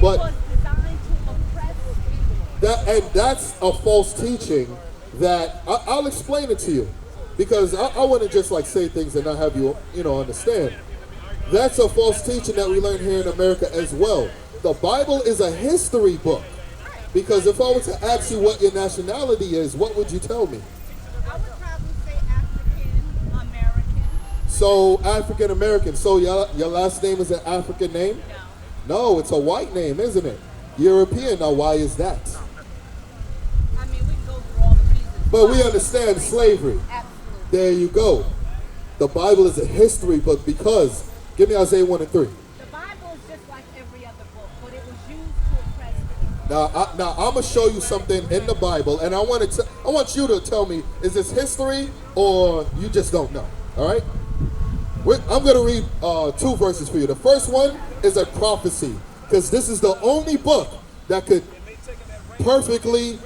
But was designed to oppress people. that's a false teaching that I'll explain it to you, because I want to just like say things and not have you understand. That's a false teaching that we learn here in America as well. The Bible is a history book, because if I were to ask you what your nationality is, what would you tell me? I would probably say African American. So African American. So your last name is an African name? No, it's a white name, isn't it? European. Now, why is that? I mean, we can go through all the reasons. But we understand slavery. Absolutely. There you go. The Bible is a history book because, give me Isaiah 1 and 3. The Bible is just like every other book, but it was used to oppress people. Now I'm gonna show you something in the Bible, and I want you to tell me, is this history or you just don't know? All right. I'm gonna read 2 verses for you. The first one is a prophecy, because this is the only book that could perfectly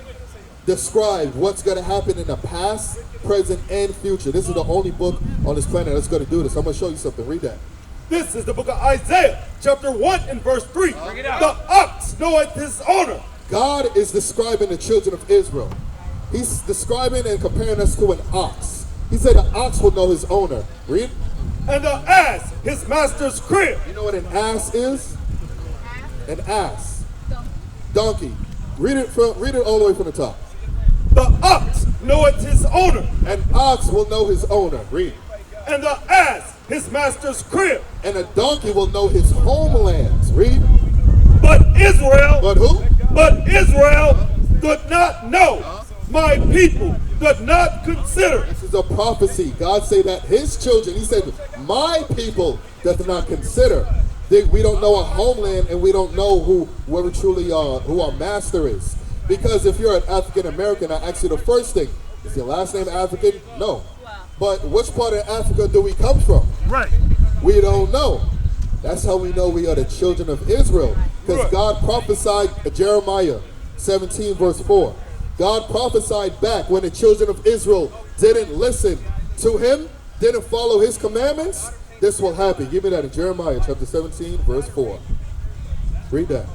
describe what's gonna happen in the past, present, and future. This is the only book on this planet that's gonna do this. I'm gonna show you something. Read that. This is the book of Isaiah, chapter 1 and verse 3. The ox knoweth his owner. God is describing the children of Israel. He's describing and comparing us to an ox. He said the ox will know his owner. Read. And the ass his master's crib. You know what an ass is? An ass. Donkey. Read it all the way from the top. The ox knoweth his owner. An ox will know his owner. Read. And the ass his master's crib. And a donkey will know his homelands. Read. But Israel. But who? But Israel did not know. My people did not consider. This is a prophecy. God said that his children, he said, my people does not consider. We don't know our homeland, and we don't know who we truly are, who our master is. Because if you're an African American, I ask you the first thing, is your last name African? No. But which part of Africa do we come from? Right. We don't know. That's how we know we are the children of Israel. Because God prophesied, Jeremiah 17 verse 4. God prophesied back when the children of Israel didn't listen to him, didn't follow his commandments. This will happen. Give me that in Jeremiah chapter 17 verse 4. Read that.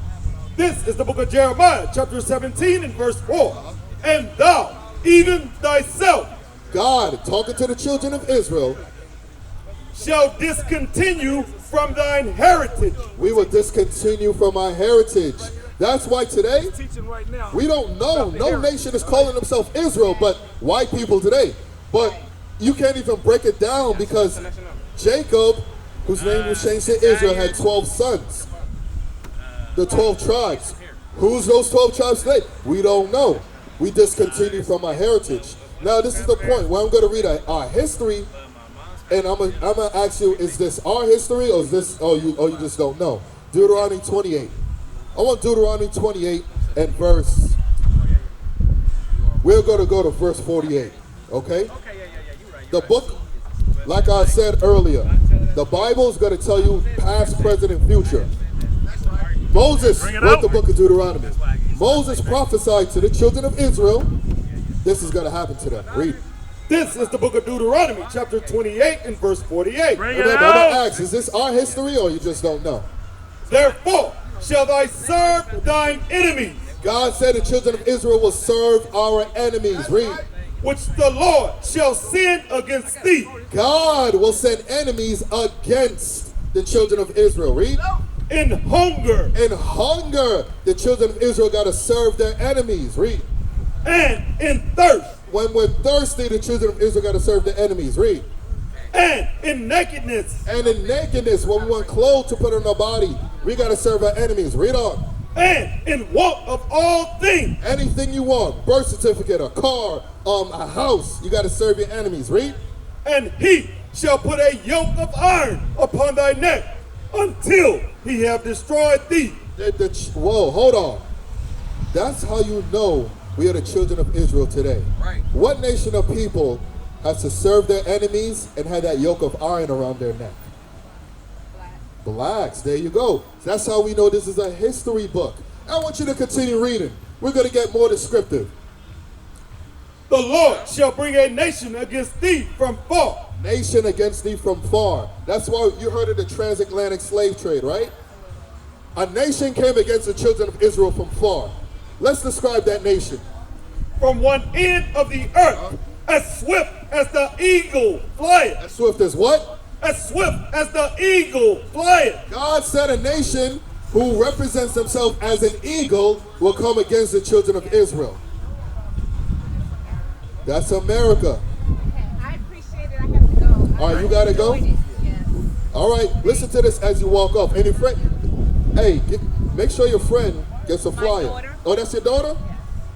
This is the book of Jeremiah chapter 17 and verse 4. And thou, even thyself, God talking to the children of Israel, shall discontinue from thine heritage. We will discontinue from our heritage. That's why today, we don't know. No nation is calling themselves Israel, but white people today. But you can't even break it down, because Jacob, whose name was changed to Israel, had 12 sons. The 12 tribes. Who's those 12 tribes today? We don't know. We discontinue from our heritage. Now, this is the point where I'm going to read our history, and I'm gonna ask you, is this our history, or is this, you just don't know? Deuteronomy 28. I want Deuteronomy 28 and verse. We're going to go to verse 48. Okay? The book, like I said earlier, the Bible is going to tell you past, present, and future. Moses wrote the book of Deuteronomy. Moses prophesied to the children of Israel, this is going to happen to them. Read. This is the book of Deuteronomy, chapter 28 and verse 48. I'm going to ask, is this our history, or you just don't know? Therefore shall thy serve thine enemies. God said the children of Israel will serve our enemies. Read. Which the Lord shall send against thee. God will send enemies against the children of Israel. Read. In hunger. In hunger, the children of Israel got to serve their enemies. Read. And in thirst. When we're thirsty, the children of Israel got to serve their enemies. Read. And in nakedness. And in nakedness, when we want clothes to put on our body, we got to serve our enemies. Read on. And in want of all things. Anything you want, birth certificate, a car, a house, you got to serve your enemies. Read. And he shall put a yoke of iron upon thy neck until he have destroyed thee. Whoa, hold on. That's how you know we are the children of Israel today. Right. What nation of people has to serve their enemies and had that yoke of iron around their neck? Blacks. There you go. So that's how we know this is a history book. I want you to continue reading. We're going to get more descriptive. The Lord shall bring a nation against thee from far. Nation against thee from far. That's why you heard of the transatlantic slave trade, right? A nation came against the children of Israel from far. Let's describe that nation. From one end of the earth, as swift as the eagle flieth. As swift as what? As swift as the eagle flieth. God said a nation who represents themselves as an eagle will come against the children of Israel. That's America. Okay, I appreciate it. I have to go. All right, you gotta go? Yes. All right, listen to this as you walk off. Any friend? Hey, make sure your friend gets a flyer. daughter. Oh, that's your daughter?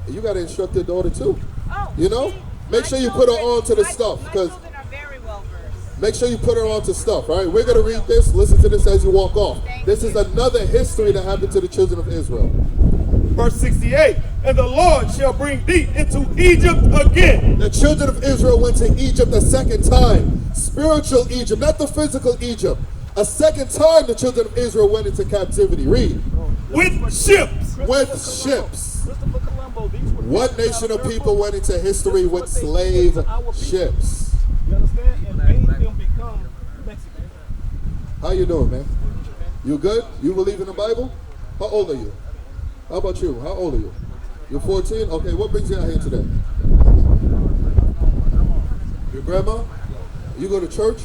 You gotta instruct your daughter too. Oh, You know? see, Make my sure you put her children- on to the my- stuff, My because children are very well versed. make sure you put her on to stuff, all right? We're gonna read this. Listen to this as you walk off. Thank This you. is another history that happened to the children of Israel. Verse 68, and the Lord shall bring thee into Egypt again. The children of Israel went to Egypt a second time. Spiritual Egypt, not the physical Egypt. A second time the children of Israel went into captivity. Read. With ships. With ships. What nation of people went into history with slave ships? You understand? And made them become Mexican. How you doing, man? You good? You believe in the Bible? How old are you? How about you? How old are you? You're 14? Okay, what brings you out here today? Your grandma? You go to church?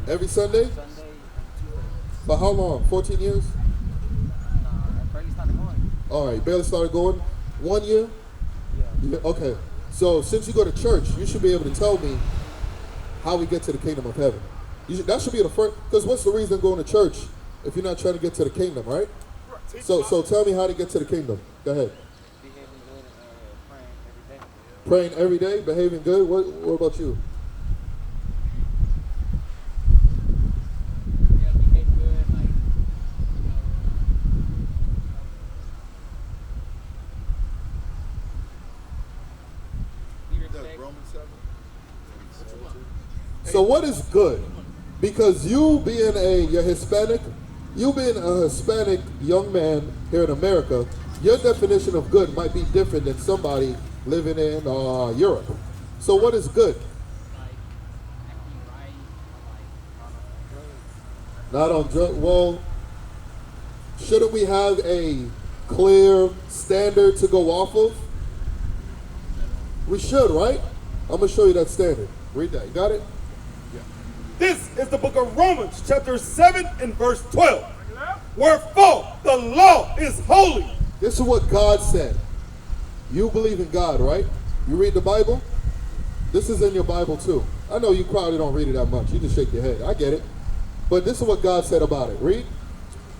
Every Sunday? For how long? 14 years? All right, barely started going. 1 year? Okay. So since you go to church, you should be able to tell me how we get to the kingdom of heaven. That should be the first. Because what's the reason going to church if you're not trying to get to the kingdom, right? So tell me how to get to the kingdom. Go ahead. Behaving good and praying every day. Praying every day, behaving good. What about you? Yeah, behave good, like, be respectful. So what is good? Because you're Hispanic, you being a Hispanic young man here in America, your definition of good might be different than somebody living in Europe. So what is good? Acting right, like, Not on drugs. Well, shouldn't we have a clear standard to go off of? We should, right? I'm going to show you that standard. Read that. You got it? This is the book of Romans, chapter 7 and verse 12. Wherefore the law is holy. This is what God said. You believe in God, right? You read the Bible? This is in your Bible too. I know you probably don't read it that much. You just shake your head. I get it. But this is what God said about it. Read.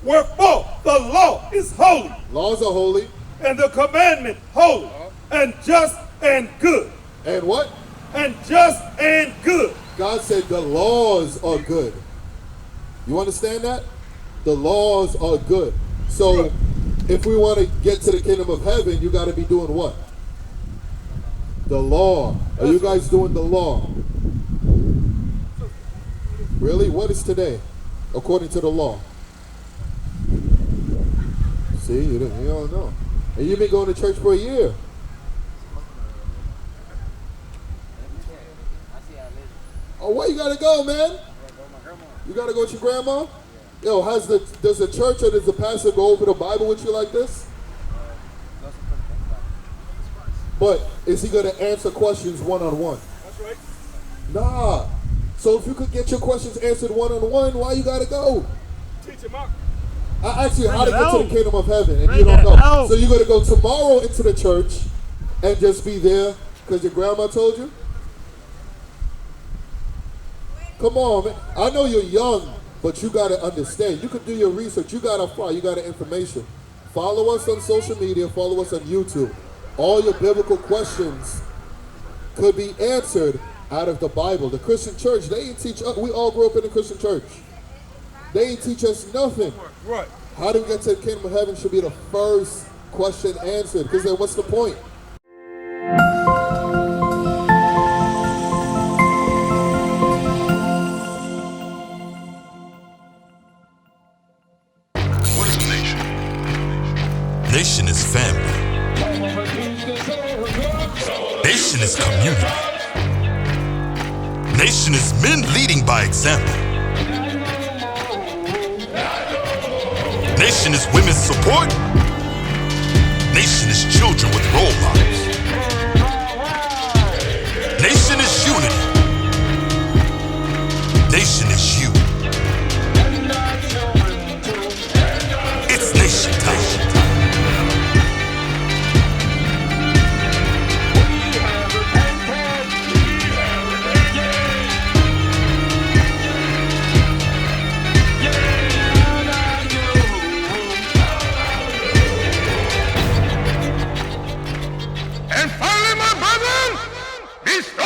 Wherefore the law is holy, Laws are holy. and the commandment holy, and just and good. And what? And just and good. God said the laws are good. You understand that? The laws are good. So if we want to get to the kingdom of heaven, you got to be doing what? The law. Are you guys doing the law? Really? What is today, according to the law? See, you don't know. And you've been going to church for a year. I see how it is. Oh, where you gotta go, man? Yeah, go with my grandma. You gotta go with your grandma? Yo, does the church or does the pastor go over the Bible with you like this? Go some pretty things about it. But is he gonna answer questions one-on-one? That's right. Nah. So if you could get your questions answered one-on-one, why you gotta go? Teach him out. I asked you how to Bring it get to the out. kingdom of heaven, and Bring you don't it know. out. So you're gonna go tomorrow into the church and just be there because your grandma told you? Come on, man. I know you're young, but you gotta understand. You could do your research. You got information. Follow us on social media. Follow us on YouTube. All your biblical questions could be answered out of the Bible. The Christian church, they ain't teach us. We all grew up in the Christian church. They ain't teach us nothing. Right. How to get to the kingdom of heaven should be the first question answered. Because then what's the point? What is a nation? Nation is family. Nation is community. Nation is men leading by example. Nation is women's support. Nation is children with role models. Nation is unity. Nation is you. It's nation time. And finally, my brethren, be strong.